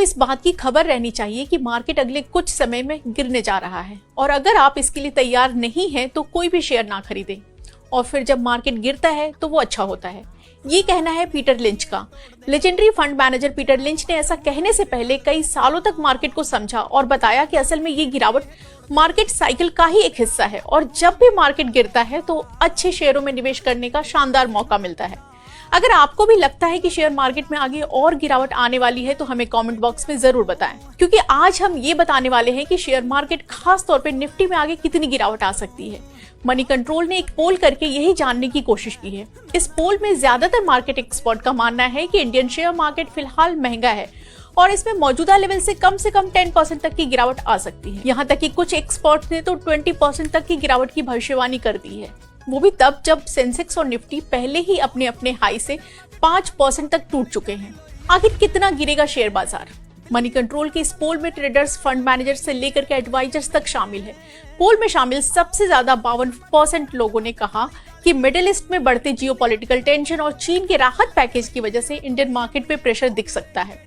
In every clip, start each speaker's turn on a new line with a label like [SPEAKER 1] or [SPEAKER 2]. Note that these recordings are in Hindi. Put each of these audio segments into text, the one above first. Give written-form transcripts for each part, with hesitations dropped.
[SPEAKER 1] आपको इस बात की खबर रहनी चाहिए कि मार्केट अगले कुछ समय में गिरने जा रहा है और अगर आप इसके लिए तैयार नहीं हैं तो कोई भी शेयर ना खरीदें और फिर जब मार्केट गिरता है तो वो अच्छा होता है। ये कहना है पीटर लिंच का। Legendary fund manager Peter lynch ने ऐसा कहने से पहले कई सालों तक मार्केट को समझा और बताया कि असल में ये गिरावट मार्केट साइकिल का ही एक हिस्सा है और जब भी मार्केट गिरता है तो अच्छे शेयरों में निवेश करने का शानदार मौका मिलता है। अगर आपको भी लगता है कि शेयर मार्केट में आगे और गिरावट आने वाली है तो हमें कमेंट बॉक्स में जरूर बताएं, क्योंकि आज हम ये बताने वाले हैं कि शेयर मार्केट खास तौर पे निफ्टी में आगे कितनी गिरावट आ सकती है। मनी कंट्रोल ने एक पोल करके यही जानने की कोशिश की है। इस पोल में ज्यादातर मार्केट एक्सपर्ट का मानना है कि इंडियन शेयर मार्केट फिलहाल महंगा है और इसमें मौजूदा लेवल से कम 10% तक की गिरावट आ सकती है। यहाँ तक कि कुछ एक्सपर्ट्स ने तो 20% तक की गिरावट की भविष्यवाणी कर दी है, वो भी तब जब सेंसेक्स और निफ्टी पहले ही अपने अपने हाई से 5% तक टूट चुके हैं। आखिर कितना गिरेगा शेयर बाजार? मनी कंट्रोल के इस पोल में ट्रेडर्स, फंड मैनेजर्स से लेकर के एडवाइजर्स तक शामिल है। पोल में शामिल सबसे ज्यादा 52% लोगों ने कहा कि मिडिल ईस्ट में बढ़ते जियोपॉलिटिकल टेंशन और चीन के राहत पैकेज की वजह से इंडियन मार्केट पे प्रेशर दिख सकता है।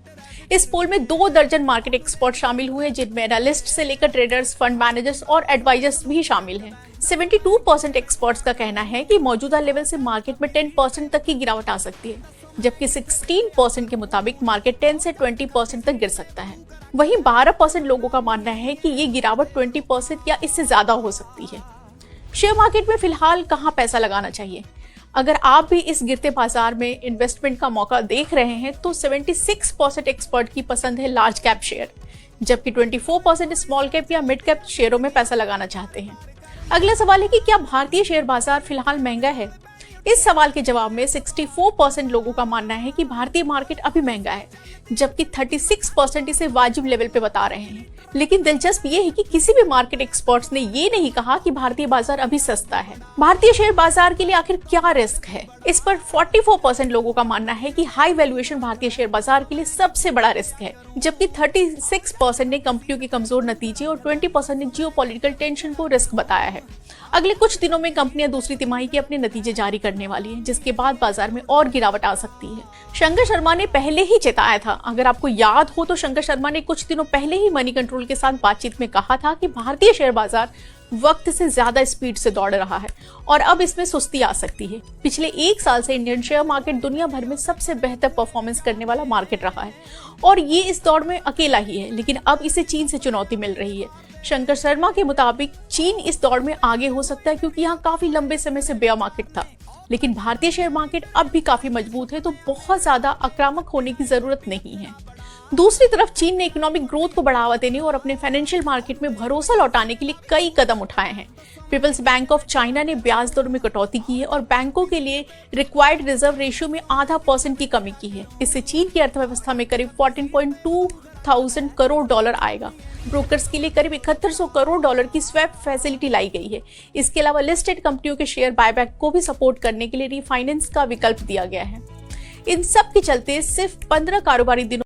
[SPEAKER 1] इस पोल में 2 दर्जन मार्केट एक्सपर्ट शामिल हुए, जिनमें एनालिस्ट से लेकर ट्रेडर्स, फंड मैनेजर्स और एडवाइजर्स भी शामिल हैं। 72% एक्सपर्ट्स का कहना है कि मौजूदा लेवल से मार्केट में 10% तक की गिरावट आ सकती है, जबकि 16% के मुताबिक मार्केट 10 से 20% तक गिर सकता है। वहीं 12% लोगों का मानना है कि ये गिरावट 20% या इससे ज्यादा हो सकती है। शेयर मार्केट में फिलहाल कहाँ पैसा लगाना चाहिए? अगर आप भी इस गिरते बाजार में इन्वेस्टमेंट का मौका देख रहे हैं तो 76% एक्सपर्ट की पसंद है लार्ज कैप शेयर, जबकि 24% स्मॉल कैप या मिड कैप शेयरों में पैसा लगाना चाहते हैं। अगला सवाल है कि क्या भारतीय शेयर बाजार फिलहाल महंगा है? इस सवाल के जवाब में 64% लोगों का मानना है कि भारतीय मार्केट अभी महंगा है, जबकि 36% इसे वाजिब लेवल पे बता रहे हैं। लेकिन दिलचस्प ये है कि किसी भी मार्केट एक्सपर्ट्स ने ये नहीं कहा कि भारतीय बाजार अभी सस्ता है। भारतीय शेयर बाजार के लिए आखिर क्या रिस्क है? इस पर 44% लोगों का मानना है कि हाई वैल्यूएशन भारतीय शेयर बाजार के लिए सबसे बड़ा रिस्क है, जबकि 36% ने कंपनियों के कमजोर नतीजे और 20% ने जियोपॉलिटिकल टेंशन को रिस्क बताया है। अगले कुछ दिनों में कंपनियां दूसरी तिमाही के अपने नतीजे जारी करने वाली हैं, जिसके बाद बाजार में और गिरावट आ सकती है। शंकर शर्मा ने पहले ही चेताया था। अगर आपको याद हो तो शंकर शर्मा ने कुछ दिनों पहले ही मनी कंट्रोल के साथ बातचीत में कहा था कि भारतीय शेयर बाजार वक्त से ज्यादा स्पीड से दौड़ रहा है और अब इसमें सुस्ती आ सकती है। पिछले 1 साल से इंडियन शेयर मार्केट दुनिया भर में सबसे बेहतर परफॉर्मेंस करने वाला मार्केट रहा है और ये इस दौड़ में अकेला ही है, लेकिन अब इसे चीन से चुनौती मिल रही है। शंकर शर्मा के मुताबिक चीन इस दौड़ में आगे हो सकता है क्योंकि यहाँ काफी लंबे समय से बेयर मार्केट था, लेकिन भारतीय शेयर मार्केट अब भी काफी मजबूत है, तो बहुत ज्यादा आक्रामक होने की जरूरत नहीं है। दूसरी तरफ चीन ने इकोनॉमिक ग्रोथ को बढ़ावा देने और अपने फाइनेंशियल मार्केट में भरोसा लौटाने के लिए कई कदम उठाए हैं। पीपल्स बैंक ऑफ चाइना ने ब्याज दर में कटौती की है और बैंकों के लिए रिक्वायर्ड रिजर्व रेशियो में 0.5% की कमी की है। इससे चीन की अर्थव्यवस्था में करीब 14.2 थाउजेंड करोड़ डॉलर आएगा। ब्रोकर्स के लिए करीब 7100 करोड़ डॉलर की स्वैप फैसिलिटी लाई गई है। इसके अलावा लिस्टेड कंपनियों के शेयर बायबैक को भी सपोर्ट करने के लिए रीफाइनेंस का विकल्प दिया गया है। इन सब के चलते सिर्फ 15 कारोबारी दिनों